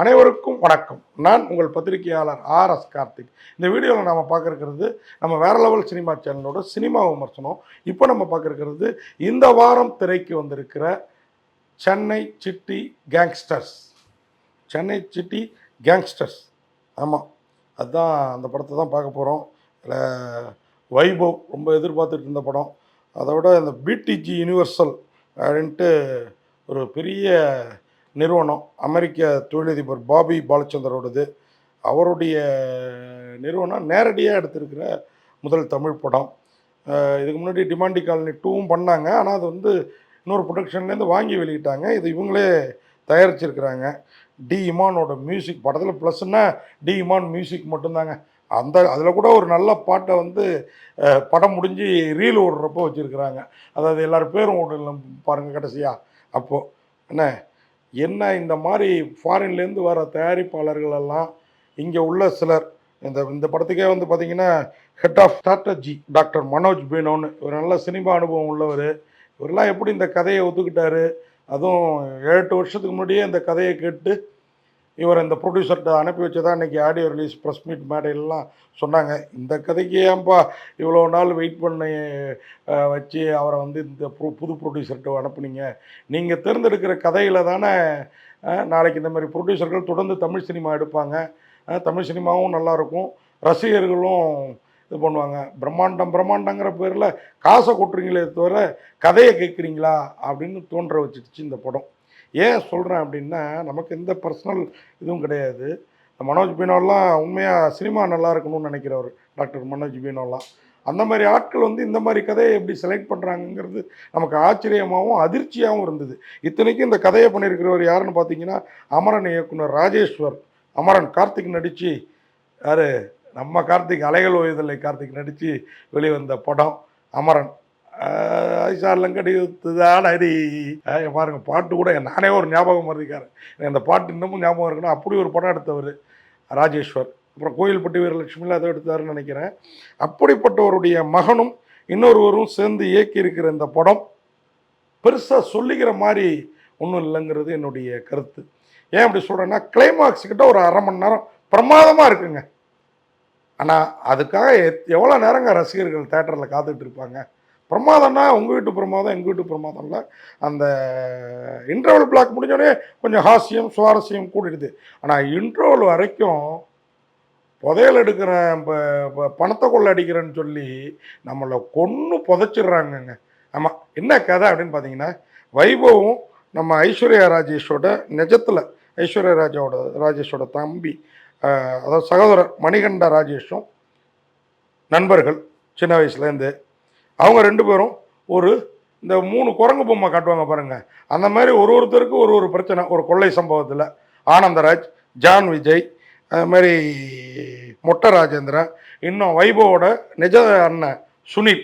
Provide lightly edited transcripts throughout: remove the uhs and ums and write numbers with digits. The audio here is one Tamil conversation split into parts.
அனைவருக்கும் வணக்கம். நான் உங்கள் பத்திரிகையாளர் RS கார்த்திக். இந்த வீடியோவில் நாம் பார்க்க இருக்கிறது நம்ம வேற லெவல் சினிமா சேனலோட சினிமா விமர்சனம். இப்போ நம்ம பார்க்க இருக்கிறது இந்த வாரம் திரைக்கு வந்திருக்கிற Chennai city gangsters. Chennai city gangsters, ஆமாம், அதுதான் அந்த படத்தை தான் பார்க்க போகிறோம். இதில் வைபவ் ரொம்ப எதிர்பார்த்துட்டு இருந்த படம். அதோட இந்த பிடிஜி யூனிவர்சல் அப்படின்ட்டு ஒரு பெரிய நிறுவனம், அமெரிக்க தொழிலதிபர் பாபி பாலச்சந்தரோடது. அவருடைய நிறுவனம் நேரடியாக எடுத்திருக்கிற முதல் தமிழ் படம். இதுக்கு முன்னாடி டிமாண்டி காலனி 2வும் பண்ணாங்க. ஆனால் அது வந்து இன்னொரு ப்ரொடக்ஷன்லேருந்து வாங்கி வெளியிட்டாங்க. இது இவங்களே தயாரிச்சிருக்கிறாங்க. டி இமானோட மியூசிக் படத்தில் ப்ளஸ்ன்னா டி இமான் மியூசிக் மட்டும்தாங்க. அதில் கூட ஒரு நல்ல பாட்டை வந்து படம் முடிஞ்சு ரீல் ஓடுறப்போ வச்சுருக்கிறாங்க. அதாவது எல்லோரும் பேரும் ஓடல பாருங்கள் கடைசியாக. அப்போது என்ன இந்த மாதிரி ஃபாரின்லேருந்து வர தயாரிப்பாளர்கள் எல்லாம் இங்கே உள்ள சிலர் இந்த படத்துக்கே வந்து பார்த்திங்கன்னா head of strategy doctor Manoj பேனோன்னு ஒரு நல்ல சினிமா அனுபவம் உள்ளவர். இவரெல்லாம் எப்படி இந்த கதையை ஒத்துக்கிட்டாரு? அதுவும் 7-8 வருஷத்துக்கு முன்னாடியே இந்த கதையை கேட்டு இவர் இந்த ப்ரொடியூசர்கிட்ட அனுப்பி வச்சதான் இன்றைக்கி ஆடியோ ரிலீஸ் ப்ரெஸ் மீட் மேடையிலலாம் சொன்னாங்க. இந்த கதைக்கு ஏன்பா இவ்வளோ நாள் வெயிட் பண்ணி வச்சு அவரை வந்து இந்த புது ப்ரொடியூசர்கிட்ட அனுப்புனீங்க? நீங்கள் தேர்ந்தெடுக்கிற கதையில் தானே நாளைக்கு இந்த மாதிரி ப்ரொடியூசர்கள் தொடர்ந்து தமிழ் சினிமா எடுப்பாங்க. தமிழ் சினிமாவும் நல்லாயிருக்கும், ரசிகர்களும் இது பண்ணுவாங்க. பிரம்மாண்டங்கிற பேரில் காசை கொட்டுறீங்களே தவிர கதையை கேட்குறீங்களா அப்படின்னு தோன்ற வச்சுடுச்சு இந்த படம். ஏன் சொல்கிறேன் அப்படின்னா, நமக்கு எந்த பர்சனல் இதுவும் கிடையாது. மனோஜ் பீனோலாம் உண்மையாக சினிமா நல்லா இருக்கணும்னு நினைக்கிறவர் டாக்டர் மனோஜ் பீனோலாம். அந்த மாதிரி ஆட்கள் வந்து இந்த மாதிரி கதையை எப்படி செலக்ட் பண்ணுறாங்கங்கிறது நமக்கு ஆச்சரியமாகவும் அதிர்ச்சியாகவும் இருந்தது. இத்தனைக்கும் இந்த கதையை பண்ணியிருக்கிறவர் யாருன்னு பார்த்தீங்கன்னா, அமரன் இயக்குனர் ராஜேஸ்வர். அமரன் கார்த்திக் நடித்து, யார் நம்ம கார்த்திக், அலைகள் ஓய்தலை கார்த்திக் நடித்து வெளிவந்த படம் அமரன். ஐசார்லங்கடி அடி பாருங்க, பாட்டு கூட நானே ஒரு ஞாபகம் மறதிக்காரன். இந்த பாட்டு இன்னமும் ஞாபகம் இருக்குன்னா அப்படி ஒரு படம் எடுத்தவர் ராஜேஸ்வர். அப்புறம் கோயில்பட்டி வீரலட்சுமியில் அதை எடுத்தாருன்னு நினைக்கிறேன். அப்படிப்பட்டவருடைய மகனும் இன்னொருவரும் சேர்ந்து இயக்கியிருக்கிற இந்த படம் பெருசாக சொல்லிக்கிற மாதிரி ஒன்றும் இல்லைங்கிறது என்னுடைய கருத்து. ஏன் அப்படி சொல்கிறேன்னா, கிளைமாக்ஸ் கிட்ட ஒரு 1/2 மணி நேரம் பிரமாதமாக இருக்குங்க. ஆனால் அதுக்காக எவ்வளோ நேரங்க ரசிகர்கள் தேட்டரில் காத்துட்டு இருப்பாங்க? பிரமாதம்னா உங்கள் வீட்டு பிரமாதம், எங்கள் வீட்டு பிரமாதம் இல்லை. அந்த இன்டர்வல் பிளாக் முடிஞ்சோடனே கொஞ்சம் ஹாஸ்யம் சுவாரஸ்யம் கூட்டிடுது. ஆனால் இன்டர்வல் வரைக்கும் புதையல் எடுக்கிறேன், இப்போ பணத்தை கொள்ள அடிக்கிறேன்னு சொல்லி நம்மளை கொன்று புதைச்சிடுறாங்கங்க. ஆமாம், என்ன கதை அப்படின்னு பார்த்தீங்கன்னா, வைபவும் நம்ம ஐஸ்வர்யா ராஜேஷோட நிஜத்தில் ஐஸ்வர்யா ராஜேஷோட தம்பி, அதாவது சகோதரர் மணிகண்ட ராஜேஷும் நண்பர்கள் சின்ன வயசுலேருந்து. அவங்க 2 பேரும் இந்த 3 குரங்கு பொம்மை காட்டுவாங்க பாருங்கள், அந்த மாதிரி ஒருத்தருக்கு ஒரு பிரச்சனை. ஒரு கொள்ளை சம்பவத்தில் ஆனந்தராஜ், ஜான் விஜய், அது மாதிரி மொட்டை ராஜேந்திரன், இன்னும் வைபவோட நிஜ அண்ணன் சுனில்,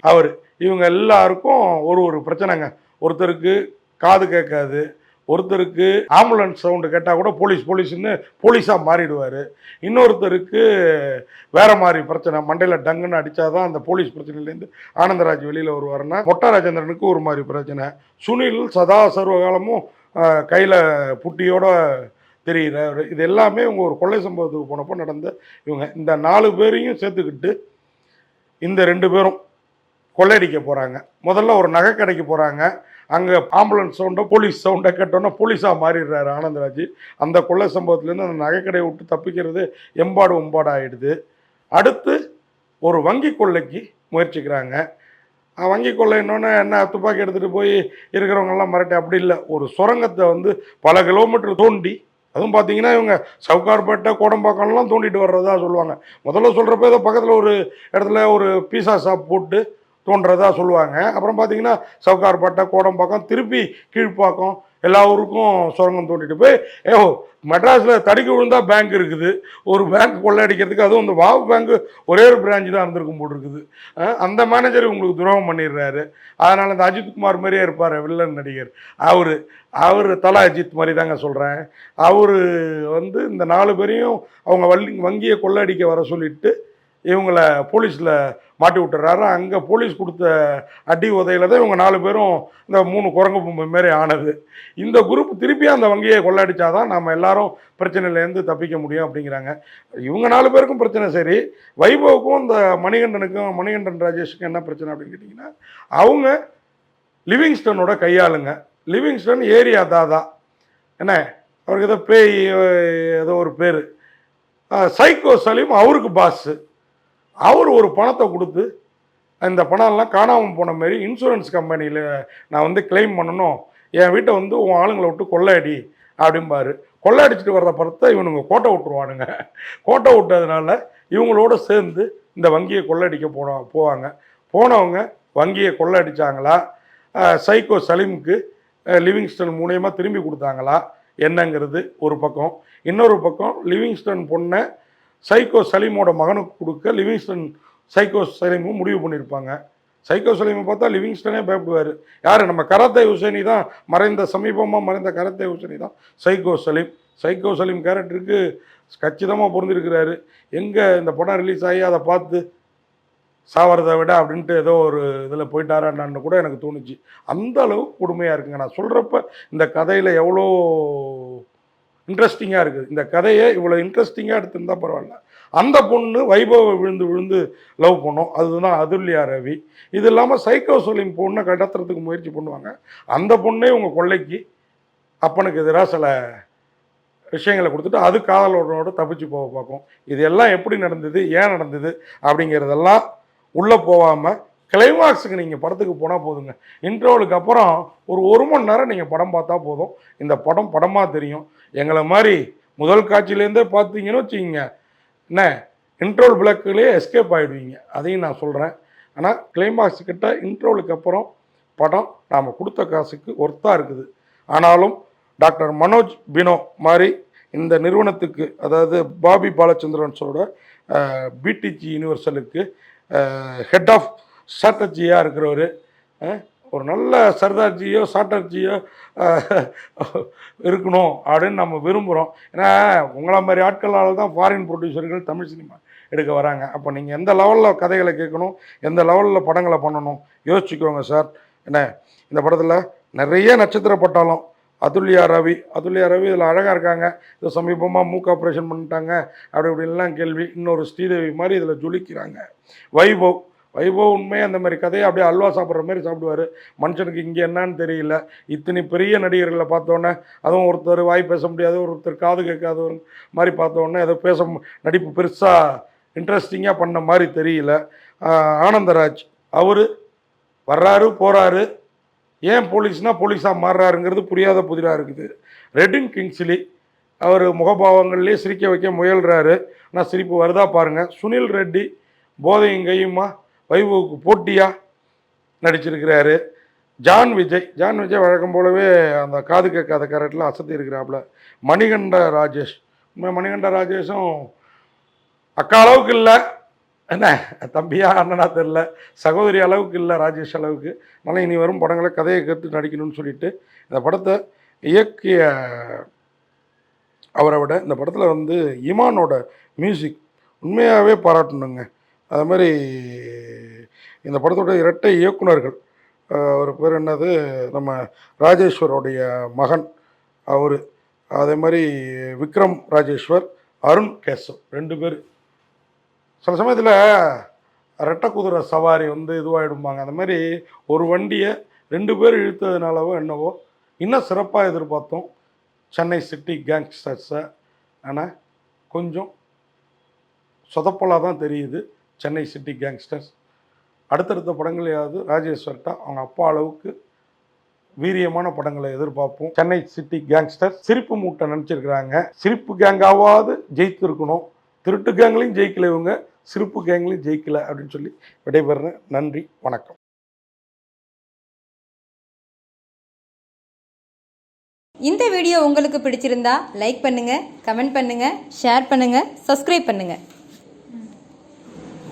இவங்க எல்லாருக்கும் ஒரு பிரச்சனைங்க. ஒருத்தருக்கு காது கேட்காது, ஒருத்தருக்கு ஆம்புலன்ஸ் சவுண்டு கேட்டால் கூட போலீஸ்னு போலீஸாக மாறிடுவார், இன்னொருத்தருக்கு வேறு மாதிரி பிரச்சனை, மண்டையில் டங்குன்னு அடித்தாதான் அந்த போலீஸ் பிரச்சனையிலேருந்து ஆனந்தராஜ் வெளியில் வருவார்னா, மொட்டை ராஜேந்திரனுக்கு ஒரு மாதிரி பிரச்சனை, சுனில் சதா சர்வகாலமும் கையில் புட்டியோட தெரிகிறார். இது எல்லாமே இவங்க ஒரு கொள்ளை சம்பவத்துக்கு போனப்போ நடந்த இவங்க. இந்த 4 பேரையும் சேர்த்துக்கிட்டு இந்த 2 பேரும் கொள்ளையடிக்க போகிறாங்க. முதல்ல ஒரு நகை கடைக்கு போகிறாங்க. அங்கே ஆம்புலன்ஸ் சவுண்டை போலீஸ் சவுண்டை கேட்டோன்னா போலீஸாக மாறிடுறாரு ஆனந்தராஜ். அந்த கொள்ளை சம்பவத்துலேருந்து அந்த நகைக்கடையை விட்டு தப்பிக்கிறது எம்பாடு ஆகிடுது. அடுத்து ஒரு வங்கி கொள்ளைக்கு முயற்சிக்கிறாங்க. வங்கி கொள்ளை இன்னொன்று என்ன, துப்பாக்கி எடுத்துகிட்டு போய் இருக்கிறவங்கெல்லாம் மிரட்டி அப்படி இல்லை, ஒரு சுரங்கத்தை வந்து பல கிலோமீட்டர் தோண்டி, அதுவும் பார்த்தீங்கன்னா இவங்க சவுகார்பேட்டை கோடம்பாக்கம்லாம் தோண்டிட்டு வர்றதா சொல்லுவாங்க. முதல்ல சொல்கிறப்ப ஏதோ பக்கத்தில் ஒரு இடத்துல ஒரு பீஸா ஷாப் போட்டு தோன்றதா சொல்லுவாங்க. அப்புறம் பார்த்தீங்கன்னா சவுகார்பேட்டை, கோடம்பாக்கம், திருப்பி கீழ்ப்பாக்கம், எல்லா ஊருக்கும் சுரங்கம் தோண்டிட்டு போய் மெட்ராஸில் தடுக்கி விழுந்தால் பேங்க் இருக்குது, ஒரு பேங்க் கொள்ளையடிக்கிறதுக்கு, அதுவும் இந்த வாவு பேங்க்கு ஒரே ஒரு பிரான்ச்சு தான் இருந்திருக்கும் போல் இருக்குது. அந்த மேனேஜர் உங்களுக்கு துரோகம் பண்ணிடுறாரு. அதனால் இந்த அஜித்குமார் மாதிரியே இருப்பார் வில்லன் நடிகர், அவர் தலா அஜித் மாதிரி தாங்க சொல்கிறேன். அவர் வந்து இந்த 4 பேரையும் அவங்க வங்கியை கொள்ளையடிக்க வர சொல்லிட்டு இவங்கள போலீஸில் மாட்டி விட்டுறாரு. அங்கே போலீஸ் கொடுத்த அடி உதையில தான் இவங்க 4 பேரும் இந்த 3 குரங்கு பொம்மை மாரி ஆனது. இந்த குரூப் திருப்பி அந்த வங்கியை கொள்ளடிச்சாதான் நம்ம எல்லாரும் பிரச்சனையிலேருந்து தப்பிக்க முடியும் அப்படிங்கிறாங்க. இவங்க 4 பேருக்கும் பிரச்சனை சரி, வைபவுக்கும் இந்த மணிகண்டன் ராஜேஷுக்கும் என்ன பிரச்சனை அப்படின்னு கேட்டிங்கன்னா, அவங்க லிவிங்ஸ்டனோட கையாளுங்க. லிவிங்ஸ்டன் ஏரியா தாதா, என்ன அவருக்கு ஏதோ பேய் ஏதோ ஒரு பேர், சைக்கோ சலீம் அவருக்கு பாஸு. அவர் ஒரு பணத்தை கொடுத்து இந்த பணம்லாம் காணாமல் போன மாரி இன்சூரன்ஸ் கம்பெனியில் நான் வந்து கிளைம் பண்ணணும், என் வீட்டை வந்து உன் ஆளுங்களை விட்டு கொள்ளையடி அப்படிம்பாரு. கொள்ளையடிச்சிட்டு வர்ற பணத்தை இவனுங்க கோட்டை விட்டுருவானுங்க. கோட்டை விட்டதுனால இவங்களோட சேர்ந்து இந்த வங்கியை கொள்ளையடிக்க போவாங்க. போனவங்க வங்கியை கொள்ளையடிச்சாங்களா, சைக்கோ சலீமுக்கு லிவிங்ஸ்டன் மூலயமா திரும்பி கொடுத்தாங்களா என்னங்கிறது ஒரு பக்கம். இன்னொரு பக்கம் லிவிங்ஸ்டன் பொண்ணை சைக்கோ சலீமோட மகனுக்கு கொடுக்க லிவிங்ஸ்டன் சைக்கோ சலீமும் முடிவு பண்ணியிருப்பாங்க. சைக்கோ சலீமை பார்த்தா லிவிங்ஸ்டனே பயப்படுவார். யார்? நம்ம கராத்தே ஹுசைனி தான், சமீபமாக மறைந்த கராத்தே ஹுசைனி தான் சைக்கோ சலீம். சைக்கோ சலீம் கேரக்டருக்கு கச்சிதமாக பொருந்திருக்கிறாரு. எங்கே இந்த படம் ரிலீஸ் ஆகி அதை பார்த்து சாவறதை விட அப்படின்ட்டு ஏதோ ஒரு இதில் போயிட்டாரான்னு கூட எனக்கு தோணுச்சு. அந்த அளவுக்கு கொடுமையாக இருக்குங்க. நான் சொல்கிறப்ப இந்த கதையில் எவ்வளோ இன்ட்ரெஸ்டிங்காக இருக்குது. இந்த கதையை இவ்வளோ இன்ட்ரெஸ்டிங்காக எடுத்துருந்தால் பரவாயில்ல. அந்த பொண்ணு வைபவை விழுந்து லவ் பண்ணோம். அதுதான் அதுல்யா ரவி. இது இல்லாமல் சைக்கோ சலீம் பொண்ணை கடத்துறதுக்கு முயற்சி பண்ணுவாங்க. அந்த பொண்ணே இவங்க கொள்ளைக்கு அப்பனுக்கு எதிராக சில விஷயங்களை கொடுத்துட்டு அது காதலோட தப்பிச்சு போக பார்க்கும். இது எல்லாம் எப்படி நடந்தது, ஏன் நடந்தது அப்படிங்கிறதெல்லாம் உள்ளே போகாமல் கிளைமாக்ஸுக்கு நீங்கள் படத்துக்கு போனால் போதுங்க. இன்ட்ரோலுக்கு அப்புறம் ஒரு மணி நேரம் நீங்கள் படம் பார்த்தா போதும். இந்த படம் படமாக தெரியும். எங்களை மாதிரி முதல் காட்சியிலேருந்தே பார்த்தீங்கன்னு வச்சுக்கிங்க, என்ன இன்ட்ரோல் பிளாக்லேயே எஸ்கேப் ஆகிடுவீங்க. அதையும் நான் சொல்கிறேன். ஆனால் கிளைமாக்ஸ் கிட்ட இன்ட்ரோலுக்கு அப்புறம் படம் நாம் கொடுத்த காசுக்கு ஒர்த்தாக இருக்குது. ஆனாலும் டாக்டர் மனோஜ் பினோ மாதிரி இந்த நிறுவனத்துக்கு, அதாவது பாபி பாலச்சந்திரன்ஸோட பிடிஜி யூனிவர்சலுக்கு ஹெட் ஆஃப் ஸ்ட்ராட்டஜியாக இருக்கிறவர், ஒரு நல்ல சர்தார்ஜியோ சாட்டர்ஜியோ இருக்கணும் அப்படின்னு நம்ம விரும்புகிறோம். ஏன்னா உங்களை மாதிரி ஆட்களால் தான் ஃபாரின் ப்ரொடியூசர்கள் தமிழ் சினிமா எடுக்க வராங்க. அப்போ நீங்கள் எந்த லெவலில் கதைகளை கேட்கணும், எந்த லெவலில் படங்களை பண்ணணும் யோசிச்சுக்கோங்க சார். என்ன இந்த படத்தில் நிறைய நட்சத்திர பட்டாலும் அதுல்யா ரவி இதில் அழகாக இருக்காங்க. இது சமீபமாக மூக்கு ஆப்ரேஷன் பண்ணிட்டாங்க அப்படி இப்படின்லாம் கேள்வி. இன்னொரு ஸ்ரீதேவி மாதிரி இதில் ஜொலிக்கிறாங்க. வைபவ் உண்மையாக அந்த மாதிரி கதையை அப்படியே அல்வா சாப்பிட்ற மாதிரி சாப்பிடுவார். மனுஷனுக்கு இங்கே என்னான்னு தெரியல. இத்தனை பெரிய நடிகர்களை பார்த்தோன்னே, அதுவும் ஒருத்தர் வாய் பேச முடியாது, ஒருத்தர் காது கேட்காதவர் மாதிரி பார்த்தோன்னே ஏதோ நடிப்பு பெருசாக இன்ட்ரெஸ்டிங்காக பண்ண மாதிரி தெரியல. ஆனந்தராஜ் அவர் வர்றாரு போகிறாரு, ஏன் போலீஸாக மாறுறாருங்கிறது புரியாத புதிராக இருக்குது. ரெடின் கிங்ஸ்லி அவர் முகபாவங்கள்லேயே சிரிக்க வைக்க முயல்கிறாரு. ஆனால் சிரிப்பு வருதா பாருங்கள். சுனில் ரெட்டி போதையும் கையுமா வைபவுக்கு போட்டியாக நடிச்சிருக்கிறாரு. ஜான் விஜய் வழக்கம் போலவே அந்த காது கேட்காத கேரக்டரில் அசத்தி இருக்கிறாப்புல. மணிகண்ட ராஜேஷும் அக்கா அளவுக்கு இல்லை, என்ன தம்பியா அண்ணனா தெரில, சகோதரி அளவுக்கு இல்லை ராஜேஷ் அளவுக்கு. அதனால் இனி வரும் படங்களை கதையை கேட்டு நடிக்கணும்னு சொல்லிட்டு இந்த படத்தை இயக்கிய அவரை விட இந்த படத்தில் வந்து இமானோட மியூசிக் உண்மையாகவே பாராட்டணுங்க. அது மாதிரி இந்த படத்தோட இரட்டை இயக்குனர்கள், ஒரு பேர் என்னது, நம்ம ராஜேஸ்வரோடைய மகன் அவர், அதே மாதிரி விக்ரம் ராஜேஸ்வர், அருண் கேசவ் 2 பேர். சில சமயத்தில் ரெட்டை குதிரை சவாரி வந்து இதுவாகிடும்பாங்க. அந்த மாதிரி ஒரு வண்டியை 2 பேர் இழுத்ததுனாலவோ என்னவோ இன்னும் சிறப்பாக எதிர்பார்த்தோம் சென்னை சிட்டி கேங்ஸ்டர்ஸை. ஆனால் கொஞ்சம் சொதப்பலாக தான் தெரியுது சென்னை சிட்டி கேங்ஸ்டர்ஸ். அடுத்தடுத்த படங்களையாவது ராஜேஸ்வர்கிட்ட அவங்க அப்பா அளவுக்கு வீரியமான படங்களை எதிர்பார்ப்போம். சென்னை சிட்டி கேங்ஸ்டர் சிரிப்பு மூட்டை நினச்சிருக்கிறாங்க. சிரிப்பு கேங்காவது ஜெயித்து இருக்கணும், திருட்டு கேங்லையும் ஜெயிக்கல இவங்க, சிரிப்பு கேங்லையும் ஜெயிக்கல அப்படின்னு சொல்லி விடைபெறுறேன். நன்றி, வணக்கம். இந்த வீடியோ உங்களுக்கு பிடிச்சிருந்தா லைக் பண்ணுங்கள், கமெண்ட் பண்ணுங்கள், ஷேர் பண்ணுங்கள், சப்ஸ்கிரைப் பண்ணுங்கள்.